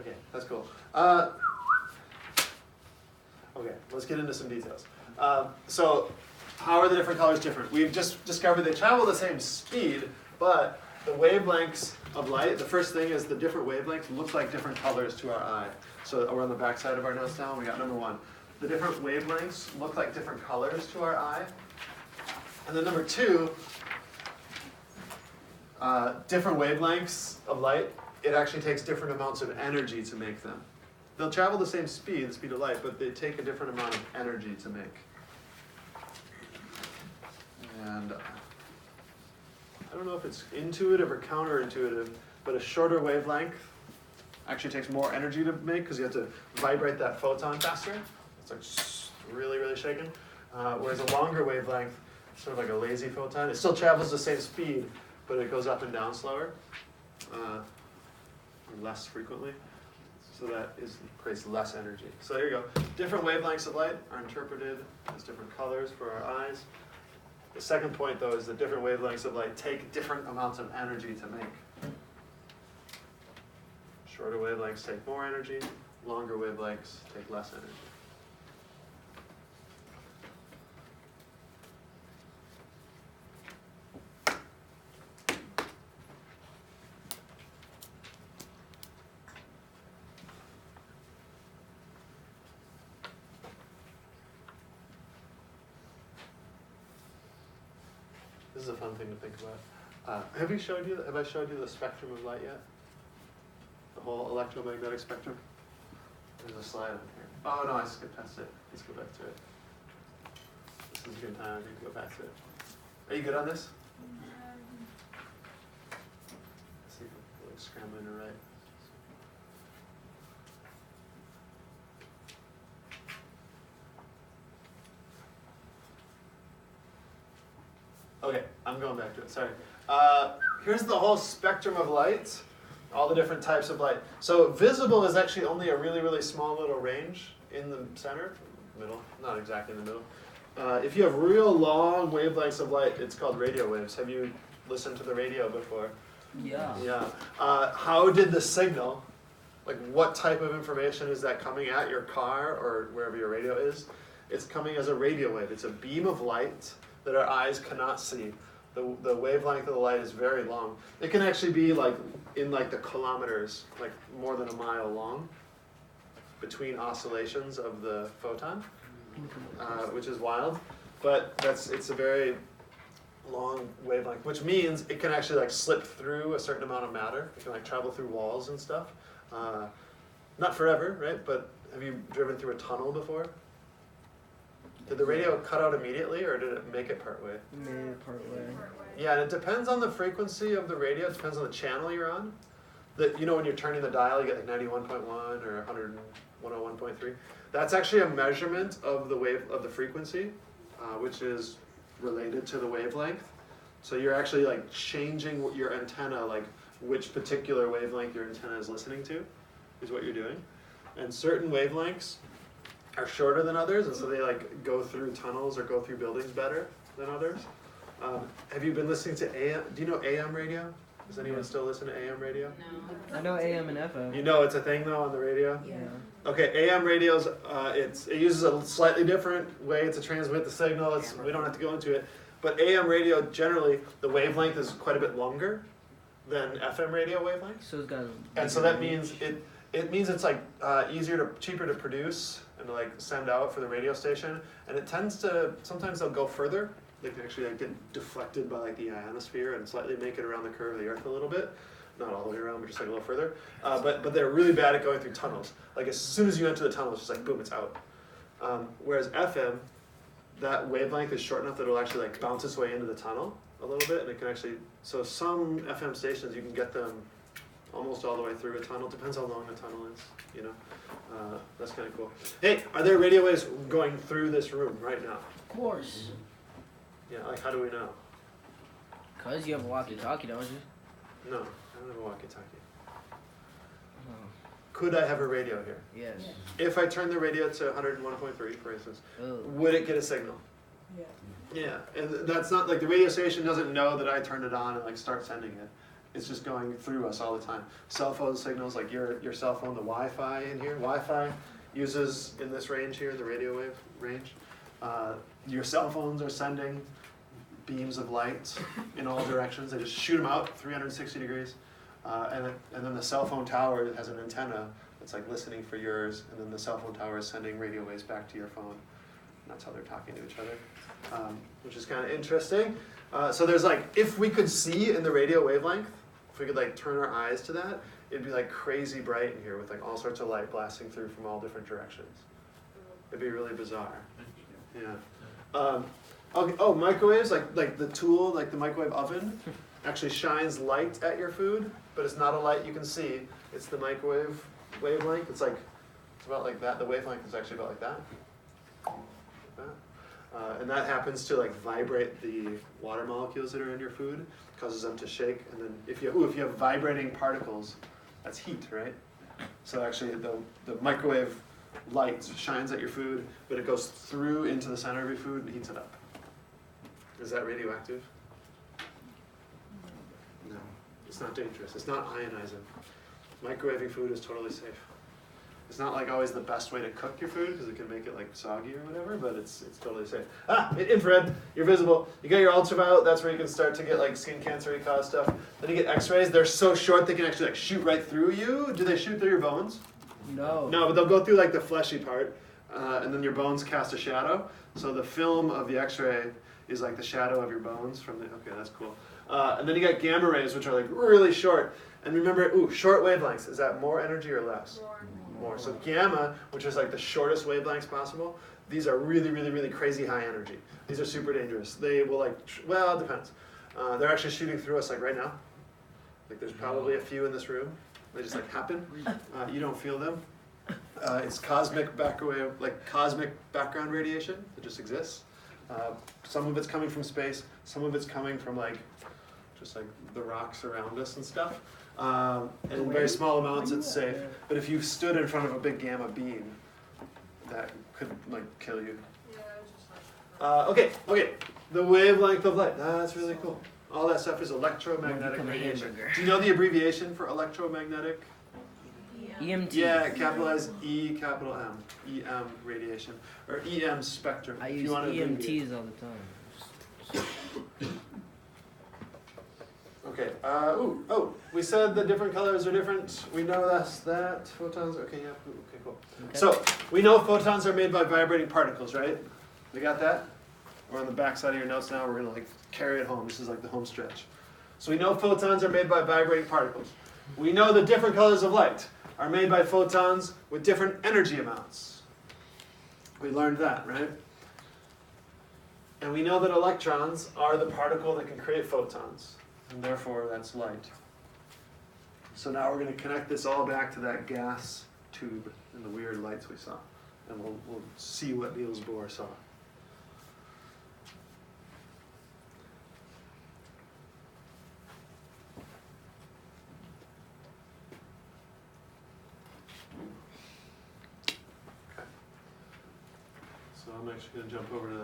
Okay, that's cool. Okay, let's get into some details. So how are the different colors different? We've just discovered they travel the same speed, but the wavelengths of light, the first thing is the different wavelengths look like different colors to our eye. So we're on the back side of our notes now, we got number one. The different wavelengths look like different colors to our eye. And then number two, different wavelengths of light, it actually takes different amounts of energy to make them. They'll travel the same speed, the speed of light, but they take a different amount of energy to make. And I don't know if it's intuitive or counterintuitive, but a shorter wavelength actually takes more energy to make because you have to vibrate that photon faster. It's like really, really shaking. Whereas a longer wavelength, sort of like a lazy photon, it still travels the same speed, but it goes up and down slower, less frequently. So that creates less energy. So here you go. Different wavelengths of light are interpreted as different colors for our eyes. The second point, though, is that different wavelengths of light take different amounts of energy to make. Shorter wavelengths take more energy, longer wavelengths take less energy. This is a fun thing to think about. Have I showed you the spectrum of light yet? The whole electromagnetic spectrum? There's a slide on here. Oh no, I skipped past it. Let's go back to it. This is a good time, I think, to go back to it. Are you good on this? Let's see if I'm like scrambling to write. Okay, I'm going back to it, sorry. Here's the whole spectrum of light, all the different types of light. So visible is actually only a really, really small little range in the center, middle, not exactly in the middle. If you have real long wavelengths of light, it's called radio waves. Have you listened to the radio before? Yeah. Yeah. How did the signal, like what type of information is that coming at your car or wherever your radio is? It's coming as a radio wave. It's a beam of light that our eyes cannot see. The wavelength of the light is very long. It can actually be like in like the kilometers, like more than a mile long between oscillations of the photon, which is wild. But it's a very long wavelength, which means it can actually like slip through a certain amount of matter. It can like travel through walls and stuff. Not forever, right? But have you driven through a tunnel before? Did the radio cut out immediately, or did it make it part way? Made it part way. Yeah, and it depends on the frequency of the radio. It depends on the channel you're on. You know when you're turning the dial, you get like 91.1 or 101.3. That's actually a measurement of the wave of the frequency, which is related to the wavelength. So you're actually like changing your antenna, like which particular wavelength your antenna is listening to, is what you're doing. And certain wavelengths are shorter than others, and so they like go through tunnels or go through buildings better than others. Have you been listening to AM? Do you know AM radio? Does anyone still listen to AM radio? No. I know AM and FM. You know it's a thing though on the radio? Yeah. Okay, AM radios, it uses a slightly different way to transmit the signal. We don't have to go into it. But AM radio, generally, the wavelength is quite a bit longer than FM radio wavelength. So it's got. And so that means it means it's like cheaper to produce and to like send out for the radio station. And it tends to, sometimes they'll go further. They can actually like get deflected by like the ionosphere and slightly make it around the curve of the Earth a little bit. Not all the way around, but just like a little further. But they're really bad at going through tunnels. Like as soon as you enter the tunnel, it's just like boom, it's out. Whereas FM, that wavelength is short enough that it'll actually like bounce its way into the tunnel a little bit, and it can actually. So some FM stations you can get them almost all the way through a tunnel. Depends how long the tunnel is, you know. That's kind of cool. Hey, are there radio waves going through this room right now? Of course. Yeah, like how do we know? Cause you have a walkie-talkie, don't you? No, I don't have a walkie-talkie. Oh. Could I have a radio here? Yes. If I turn the radio to 101.3, for instance, Oh. would it get a signal? Yeah. Yeah, and that's not like the radio station doesn't know that I turned it on and like start sending it. It's just going through us all the time. Cell phone signals, like your cell phone, the Wi-Fi in here. Wi-Fi uses in this range here, the radio wave range. Your cell phones are sending beams of light in all directions. They just shoot them out 360 degrees. And then the cell phone tower has an antenna that's like listening for yours, and then the cell phone tower is sending radio waves back to your phone. And that's how they're talking to each other, which is kind of interesting. So there's like, if we could see in the radio wavelength, if we could like turn our eyes to that, it'd be like crazy bright in here with like all sorts of light blasting through from all different directions. It'd be really bizarre. Yeah. Okay, oh, microwaves, like the tool, like the microwave oven, actually shines light at your food, but it's not a light you can see. It's the microwave wavelength. It's about like that. The wavelength is actually about like that. And that happens to like vibrate the water molecules that are in your food, causes them to shake. And then if you have vibrating particles, that's heat, right? So actually the microwave light shines at your food, but it goes through into the center of your food and heats it up. Is that radioactive? No, it's not dangerous. It's not ionizing. Microwaving food is totally safe. It's not like always the best way to cook your food because it can make it like soggy or whatever, but it's totally safe. Infrared, you're visible. You got your ultraviolet, that's where you can start to get like skin cancer cause stuff. Then you get x-rays, they're so short they can actually like shoot right through you. Do they shoot through your bones? No. No, but they'll go through like the fleshy part, and then your bones cast a shadow. So the film of the x-ray is like the shadow of your bones from the, okay, that's cool. And then you got gamma rays, which are like really short. And remember, short wavelengths, is that more energy or less? More. So gamma, which is like the shortest wavelengths possible, these are really, really, really crazy high energy. These are super dangerous. They will like, well, it depends. They're actually shooting through us like right now. Like there's probably a few in this room. They just like happen. You don't feel them. It's cosmic background radiation that just exists. Some of it's coming from space. Some of it's coming from like, just like the rocks around us and stuff. And in very small amounts it's safe. But if you stood in front of a big gamma beam, that could like kill you. Okay. The wavelength of light. That's really cool. All that stuff is electromagnetic radiation. Do you know the abbreviation for electromagnetic? EMT. Yeah, capitalize E, capital M. EM radiation. Or EM spectrum. I use EMTs all the time. Okay. We said the different colors are different. We know that. Photons. Okay, yeah. Okay, cool. Okay. So we know photons are made by vibrating particles, right? We got that? We're on the back side of your notes now. We're gonna like carry it home. This is like the home stretch. So we know photons are made by vibrating particles. We know the different colors of light are made by photons with different energy amounts. We learned that, right? And we know that electrons are the particle that can create photons. And therefore, that's light. So now we're going to connect this all back to that gas tube and the weird lights we saw. And we'll see what Niels Bohr saw. Okay. So I'm actually going to jump over to